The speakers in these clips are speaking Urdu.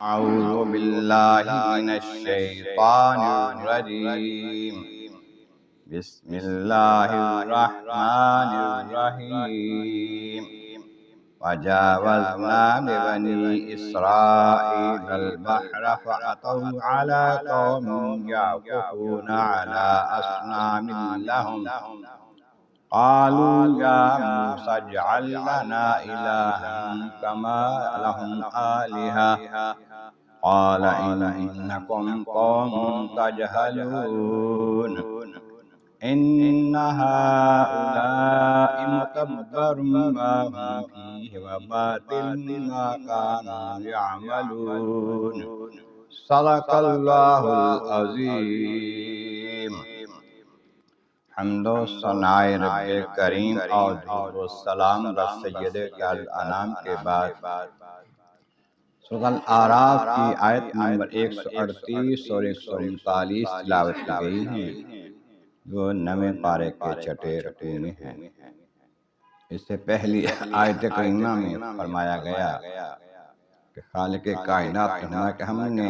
أعوذ بالله من الشيطان الرجيم. بسم الله الرحمن الرحيم. وجاوزنا ببني إسرائيل البحر فأتوا على قوم يعكفون على أصنام لهم قالوا يا موسى اجعل لنا إلها كما لهم آلهة قال إنكم قوم تجهلون إن هؤلاء متبر ما هم فيه وباطل ما كانوا يعملون صدق الله العظيم. حمد و ثناء رب کریم اور درود و سلام بر سید الانام کے بعد سورۃ الاعراف کی آیت نمبر 138 اور 139 تلاوت کی گئی ہیں، جو نویں پارے کے چھٹے رکوع میں ہیں۔ اس سے پہلی آیت کریمہ میں فرمایا گیا کہ خالق کائنات فرمایا کہ ہم نے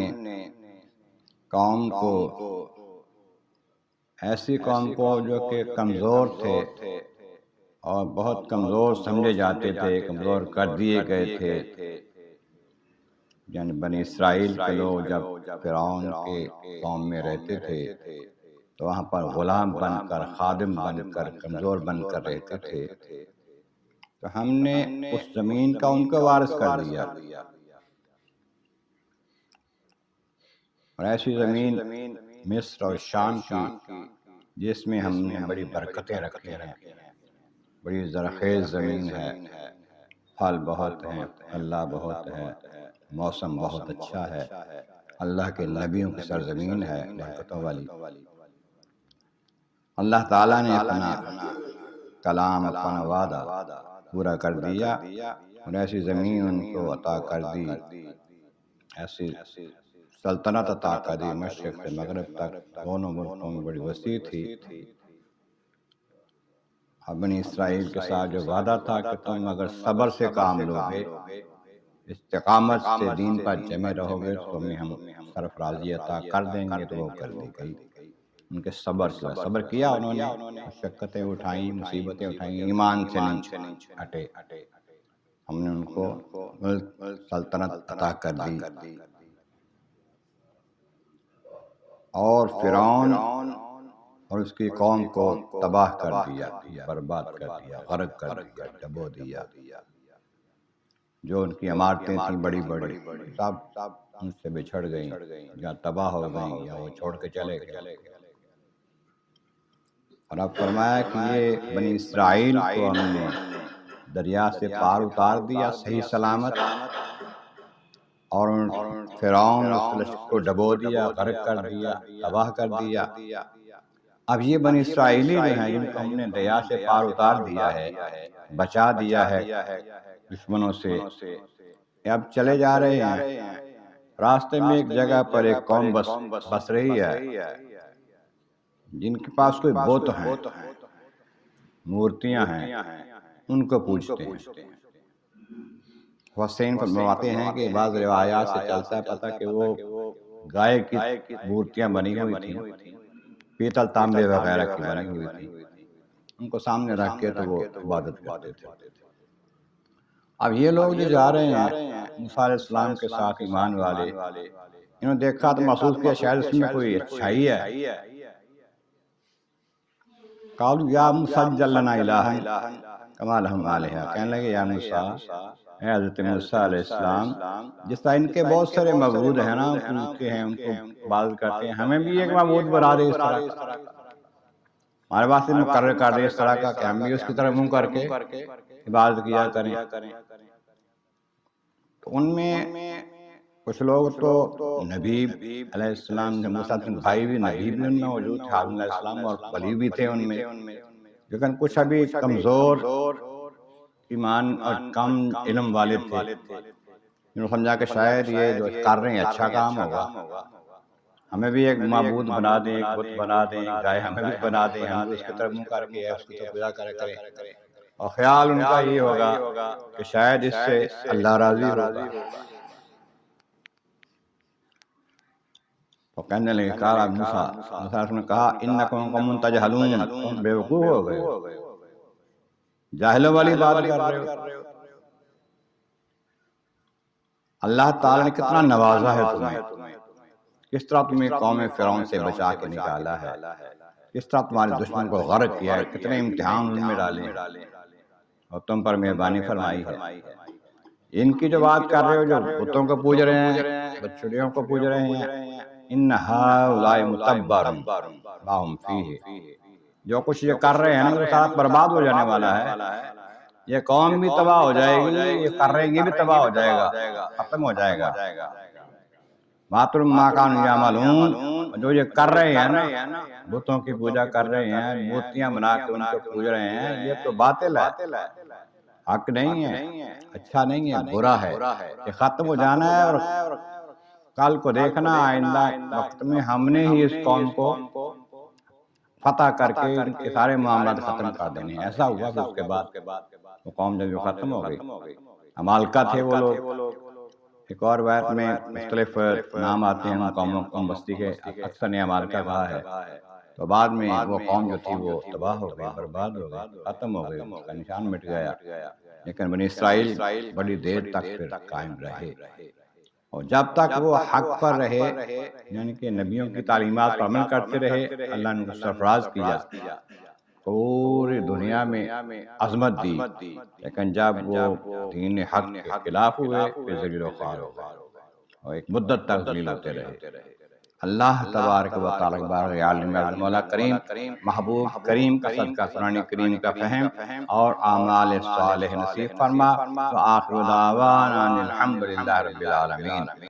قوم کو، ایسی قوم کو جو کہ کمزور تھے اور بہت کمزور سمجھے جاتے تھے، کمزور کر دیے گئے تھے، یعنی بنی اسرائیل کے لوگ جب فرعون کے قوم میں رہتے تھے تو وہاں پر غلام بن کر، خادم بن کر، کمزور بن کر رہتے تھے، تو ہم نے اس زمین کا ان کو وارث کر دیا، اور ایسی زمین مصر اور شام کی جس میں ہم نے بڑی برکتیں رکھی ہیں، بڑی زرخیز زمین ہے، پھل بہت ہیں، اللہ بہت ہے، موسم بہت اچھا ہے، اللہ کے نبیوں کی سرزمین ہے برکتوں والی۔ اللہ تعالیٰ نے اپنا کلام، اپنا وعدہ پورا کر دیا اور ایسی زمین ان کو عطا کر دی، ایسی سلطنت عطا کر دی، مشرق سے مغرب تک دونوں ملکوں میں بڑی وسیع تھی۔ بنی اسرائیل کے ساتھ جو وعدہ تھا کہ تم اگر صبر سے کام لوگے، استقامت سے دین پر جمے رہو گے تو تمہیں ہم سرفرازی عطا کر دیں گے، تو وہ کر دی گئی۔ ان کے صبر کیا انہوں نے، مشقتیں اٹھائیں، مصیبتیں اٹھائیں، ایمان سے نہیں ہٹے، ہم نے ان کو سلطنت عطا کر دی، اور فرعون اور اس کی قوم کو تباہ کر دیا، برباد کر دیا، غرق کر دیا، ڈبو دیا۔ جو ان کی عمارتیں تھیں بڑی بڑی، سب ان سے بچھڑ گئیں، یا تباہ ہو گئیں، یا وہ چھوڑ کے چلے گئے۔ اور اب فرمایا کہ یہ بنی اسرائیل کو ہم نے دریا سے پار اتار دیا صحیح سلامت، اور فرعون اس لشکر کو ڈبو دیا، غرق کر دیا، تباہ کر دیا۔ اب یہ بنی اسرائیلی جو ہیں جن کو ہم نے دریا سے پار اتار دیا ہے، بچا دیا ہے دشمنوں سے، اب چلے جا رہے ہیں، راستے میں ایک جگہ پر ایک قوم بس رہی ہے جن کے پاس کوئی بت ہیں، مورتیاں ہیں، ان کو پوجتے ہیں۔ حسین فرماتے ہیں کہ بعض روایات سے چلتا ہے پتہ کہ وہ گائے کی مورتیاں بنی ہوئی تھیں، پیتل تانبے وغیرہ کی بنی ہوئی تھی، ان کو سامنے رکھ کے تو وہ عبادت کرتے تھے۔ اب یہ لوگ جو جا رہے ہیں موسیٰ علیہ السلام کے ساتھ ایمان والے، انہوں نے دیکھا تو محسوس کیا شاید اس میں کوئی اچھائی ہے۔ قالوا یا موسیٰ اجعل لنا الہا کما لہم آلہہ، کہنے لگے یا موسیٰ، اے حضرت موسیٰ علیہ السلام، جس طرح ان کے بہت سارے معبود ہیں نا، پوجتے ہیں، ان کو عبادت کرتے ہیں، ہمیں بھی ایک معبود بنا دے اس طرح کا، ہمارے واسطے مقرر کر دے اس طرح کا کہ ہم بھی اس کی طرف منہ کر کے عبادت کیا کریں۔ تو ان میں کچھ لوگ تو نبی علیہ السلام، موسیٰ کے بھائی بھی نبی بھی ان میں موجود تھے، ہارون علیہ السلام، اور ولی بھی تھے ان میں، لیکن کچھ ابھی کمزور ایمان اور کم علم والے تھے، انہوں نے سمجھا کہ شاید یہ جو کر رہے ہیں اچھا کام ہوگا، ہمیں بھی ایک معبود بنا دیں، ایک بت بنا دیں، ایک گائے ہمیں بھی بنا دیں، ہم بھی اس کی طرف منہ کر کے اس کی طرف پوجا کریں، اور خیال ان کا یہ ہوگا کہ شاید اس سے اللہ راضی ہوگا۔ وہ کہنے لگے قال موسیٰ نے کہا انکم قوم تجہلون، تم بیوقوف ہو گئے، جاہلوں والی بات کر رہے ہو۔ اللہ تعالیٰ نے کتنا نوازا ہے تمہیں، کس طرح تمہیں قوم فرعون سے بچا کے نکالا ہے، کس طرح تمہارے دشمن کو غرق کیا ہے، کتنے امتحان ان میں ڈالے ہیں اور تم پر مہربانی فرمائی ہے۔ ان کی جو بات کر رہے ہو، جو بتوں کو پوج رہے ہیں، بچڑیوں کو پوج رہے ہیں، ان ہؤلاء متبر ما ہم فیہ، جو کچھ یہ کر رہے ہیں نا وہ سارا برباد ہو جانے والا ہے، یہ قوم بھی تباہ ہو جائے گی، یہ کر رہے ہیں یہ بھی تباہ ہو جائے گا، ختم ہو جائے گا۔ باطل ما کانوا یعملون، جو یہ کر رہے ہیں نا، بتوں کی پوجا کر رہے ہیں، مورتیاں بنا کے ان کو پوج رہے ہیں، یہ تو باطل ہے، حق نہیں ہے، اچھا نہیں ہے، برا ہے، یہ ختم ہو جانا ہے۔ اور کل کو دیکھنا آئندہ وقت میں ہم نے ہی اس قوم کو فتح کر کے ان کے سارے معاملات ختم کر دینے ہیں۔ ایسا ہوا پھر اس کے بعد وہ قوم جب ختم ہو گئی، عمالقہ تھے وہ لوگ، ایک اور روایت میں مختلف نام آتے ہیں ان قوموں کو، بستی کے اکثر نے عمالقہ کہا ہے، تو بعد میں وہ قوم جو تھی وہ تباہ ہو گئی، برباد ہو گئی، ختم ہو گئی، اس کا نشان مٹ گیا۔ لیکن بنی اسرائیل بڑی دیر تک پھر قائم رہے، اور جب تک وہ حق پر رہے، یعنی کہ نبیوں کی تعلیمات پر عمل کرتے رہے، اللہ نے ان کو سرفراز کیا، پوری دنیا میں عظمت دی۔ لیکن جب وہ دین حق کے خلاف ہوئے پھر ذلیل و خوار ہو گئے اور ایک مدت تک ذلیل ہوتے رہے۔ اللہ تبارک و تعالیٰ بارک عالم مولا کریم محبوب کریم کا صدقہ قرآن کریم کا فہم اور اعمال صالح نصیب فرما۔ وآخر دعوانا ان الحمد للہ رب العالمین۔